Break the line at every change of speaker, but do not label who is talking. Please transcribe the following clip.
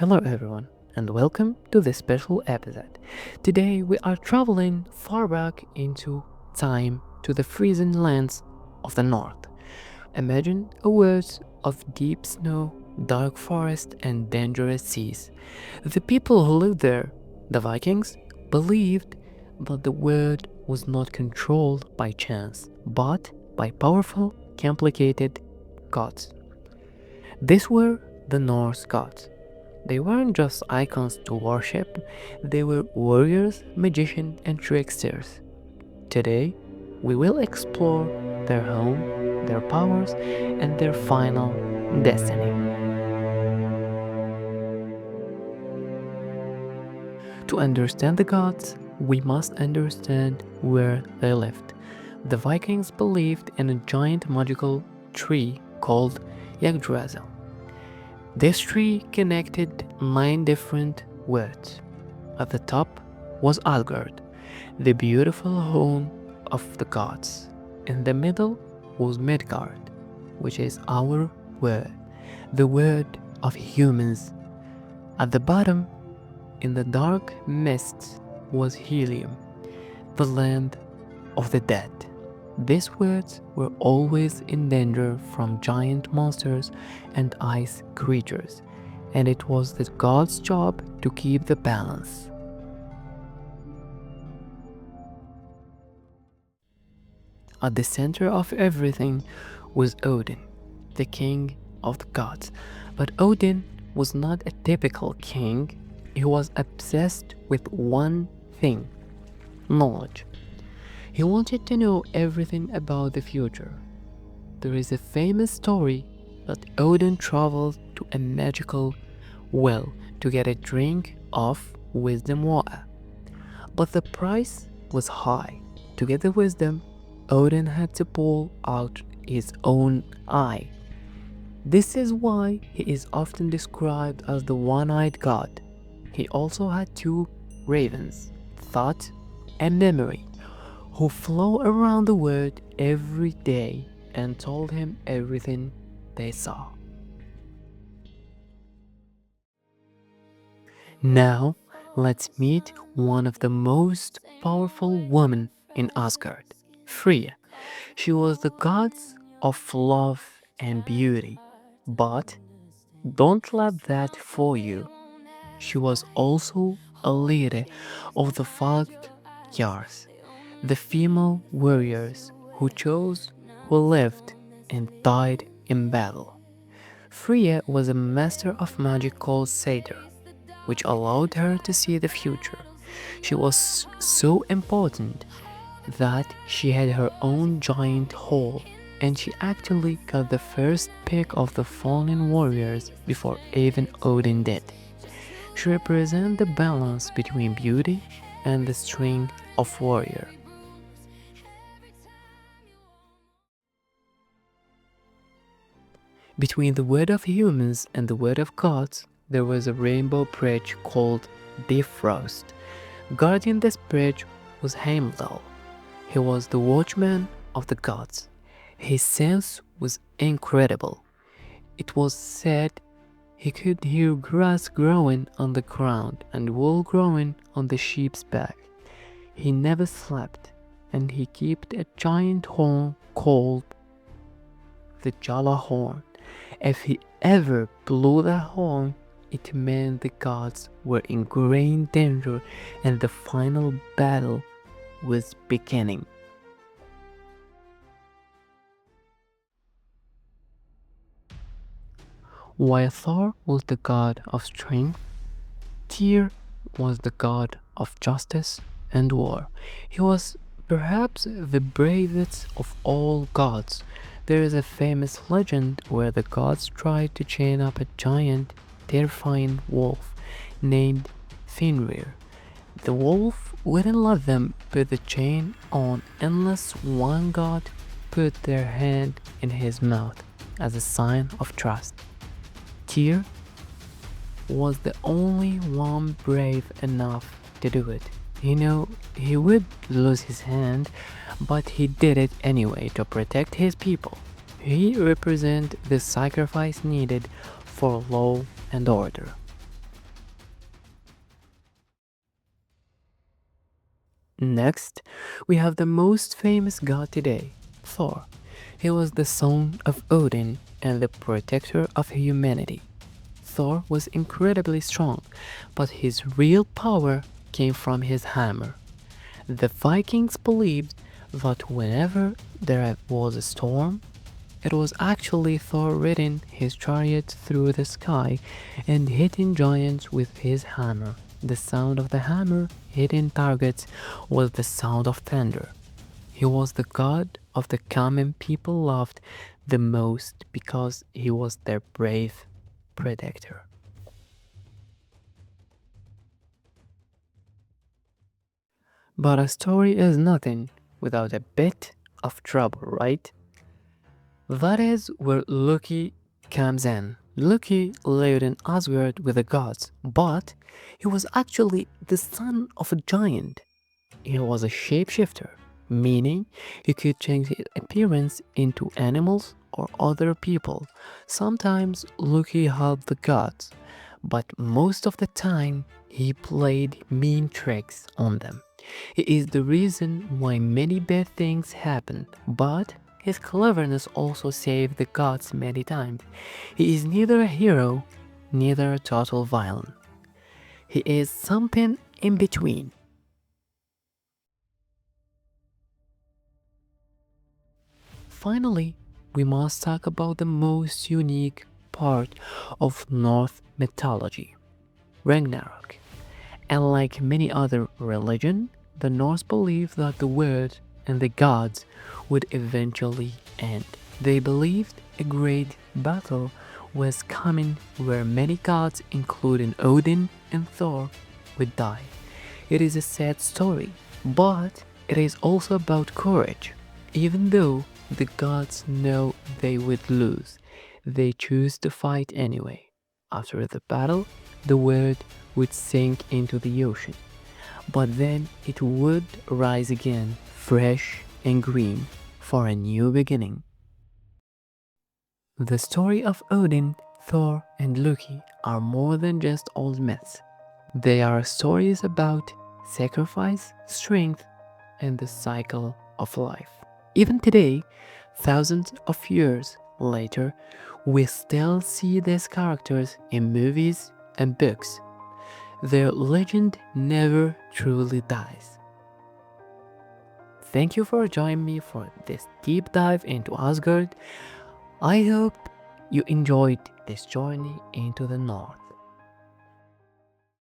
Hello everyone, and welcome to this special episode. Today we are traveling far back into time to the freezing lands of the north. Imagine a world of deep snow, dark forest, and dangerous seas. The people who lived there, the Vikings, believed that the world was not controlled by chance, but by powerful, complicated gods. These were the Norse gods. They weren't just icons to worship, they were warriors, magicians, and tricksters. Today, we will explore their home, their powers, and their final destiny. To understand the gods, we must understand where they lived. The Vikings believed in a giant magical tree called Yggdrasil. This tree connected 9 different worlds. At the top was Asgard, the beautiful home of the gods. In the middle was Midgard, which is our world, the world of humans. At the bottom, in the dark mists, was Helium, the land of the dead. These worlds were always in danger from giant monsters and ice creatures, and it was the gods' job to keep the balance. At the center of everything was Odin, the king of the gods. But Odin was not a typical king, he was obsessed with one thing: knowledge. He wanted to know everything about the future. There is a famous story that Odin traveled to a magical well to get a drink of wisdom water. But the price was high. To get the wisdom, Odin had to pull out his own eye. This is why he is often described as the one-eyed god. He also had 2 ravens, Thought and Memory, who flew around the world every day and told him everything they saw. Now, let's meet one of the most powerful women in Asgard, Freya. She was the goddess of love and beauty, but don't let that fool you. She was also a leader of the Valkyrs, the female warriors who chose, who lived, and died in battle. Freya was a master of magic called Satyr, which allowed her to see the future. She was so important that she had her own giant hall, and she actually got the first pick of the fallen warriors before even Odin did. She represents the balance between beauty and the strength of warrior. Between the word of humans and the word of gods, there was a rainbow bridge called Bifrost. Guarding this bridge was Heimdall. He was the watchman of the gods. His sense was incredible. It was said he could hear grass growing on the ground and wool growing on the sheep's back. He never slept, and he kept a giant horn called the Jala horn. If he ever blew the horn, it meant the gods were in great danger and the final battle was beginning. While Thor was the god of strength, Tyr was the god of justice and war. He was perhaps the bravest of all gods. There is a famous legend where the gods tried to chain up a giant, terrifying wolf named Fenrir. The wolf wouldn't let them put the chain on unless one god put their hand in his mouth as a sign of trust. Tyr was the only one brave enough to do it. He knew he would lose his hand, but he did it anyway to protect his people. He represented the sacrifice needed for law and order. Next, we have the most famous god today, Thor. He was the son of Odin and the protector of humanity. Thor was incredibly strong, but his real power came from his hammer. The Vikings believed that whenever there was a storm, it was actually Thor riding his chariot through the sky and hitting giants with his hammer. The sound of the hammer hitting targets was the sound of thunder. He was the god of the common people loved the most because he was their brave protector. But a story is nothing without a bit of trouble, right? That is where Loki comes in. Loki lived in Asgard with the gods, but he was actually the son of a giant. He was a shapeshifter, meaning he could change his appearance into animals or other people. Sometimes Loki helped the gods, but most of the time he played mean tricks on them. He is the reason why many bad things happened, but his cleverness also saved the gods many times. He is neither a hero, neither a total villain. He is something in between. Finally, we must talk about the most unique part of Norse mythology, Ragnarök. And like many other religions, the Norse believed that the world and the gods would eventually end. They believed a great battle was coming where many gods, including Odin and Thor, would die. It is a sad story, but it is also about courage. Even though the gods know they would lose, they choose to fight anyway. After the battle, the world would sink into the ocean, but then it would rise again, fresh and green, for a new beginning. The story of Odin, Thor, and Loki are more than just old myths. They are stories about sacrifice, strength, and the cycle of life. Even today, thousands of years later, we still see these characters in movies and books. Their legend never truly dies. Thank you for joining me for this deep dive into Asgard. I hope you enjoyed this journey into the North.